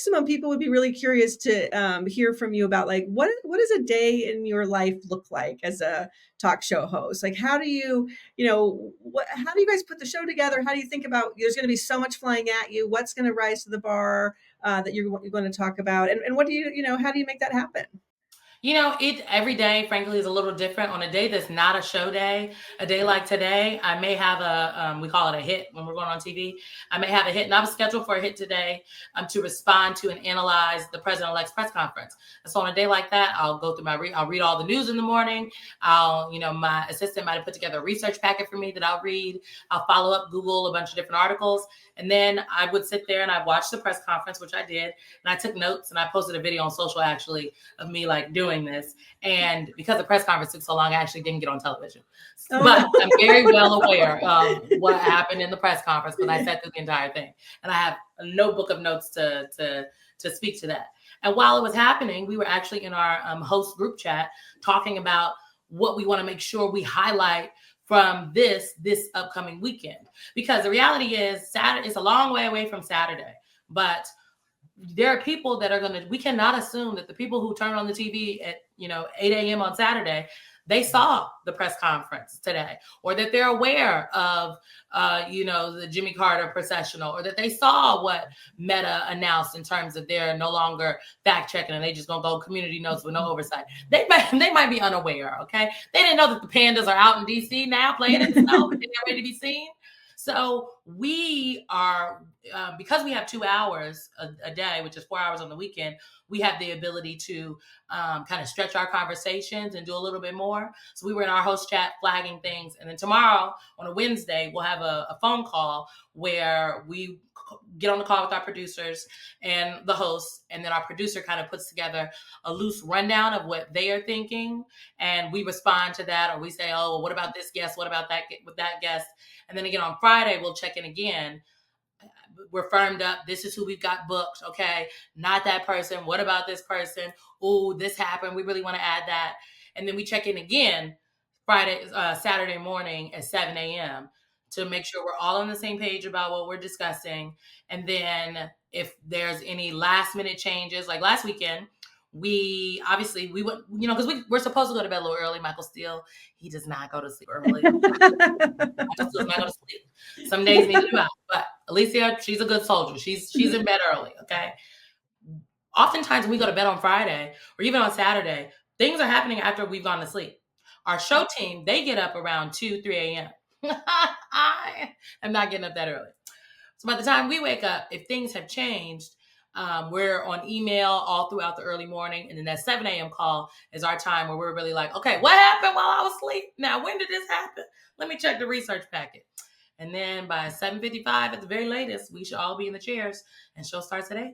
Symone, people would be really curious to hear from you about like what does a day in your life look like as a talk show host? Like, how do you, how do you guys put the show together? How do you think about there's going to be so much flying at you? What's going to rise to the bar that you're going to talk about, and what do how do you make that happen? It every day, frankly, is a little different. On a day that's not a show day, a day like today, I may have we call it a hit when we're going on TV. I may have a hit, and I was scheduled for a hit today to respond to and analyze the president-elect's press conference. And so on a day like that, I'll go through I'll read all the news in the morning. My assistant might have put together a research packet for me that I'll read. I'll follow up, Google a bunch of different articles. And then I would sit there and I'd watch the press conference, which I did. And I took notes and I posted a video on social actually of me like doing this. And because the press conference took so long, I actually didn't get on television. But I'm very well aware of what happened in the press conference because I sat through the entire thing. And I have a notebook of notes to speak to that. And while it was happening, we were actually in our host group chat talking about what we want to make sure we highlight from this upcoming weekend. Because the reality is Saturday is a long way away from Saturday, but there are people that we cannot assume that the people who turn on the TV at 8 a.m. on Saturday, they saw the press conference today, or that they're aware of the Jimmy Carter processional, or that they saw what Meta announced in terms of they're no longer fact checking and they just gonna go community notes with no oversight. They might be unaware. Okay, they didn't know that the pandas are out in DC now playing in the snow, and they're ready to be seen. So we are, because we have 2 hours a day, which is 4 hours on the weekend, we have the ability to kind of stretch our conversations and do a little bit more. So we were in our host chat flagging things. And then tomorrow on a Wednesday, we'll have a phone call where we get on the call with our producers and the hosts. And then our producer kind of puts together a loose rundown of what they are thinking. And we respond to that, or we say, oh, well, what about this guest? What about that with that guest? And then again, on Friday, we'll check in again. We're firmed up. This is who we've got booked. Okay. Not that person. What about this person? Oh, this happened. We really want to add that. And then we check in again Saturday morning at 7 a.m. to make sure we're all on the same page about what we're discussing. And then if there's any last minute changes, like last weekend, we went, because we're supposed to go to bed a little early. Michael Steele, he does not go to sleep early. Michael Steele's not go to sleep. Some days need to do out, but Alicia, she's a good soldier. She's in bed early. Okay. Oftentimes when we go to bed on Friday or even on Saturday, things are happening after we've gone to sleep. Our show team, they get up around 2, 3 a.m. I am not getting up that early. So by the time we wake up, if things have changed, we're on email all throughout the early morning. And then that 7 a.m. call is our time where we're really like, okay, what happened while I was asleep? Now, when did this happen? Let me check the research packet. And then by 7:55 at the very latest, we should all be in the chairs and show starts at 8.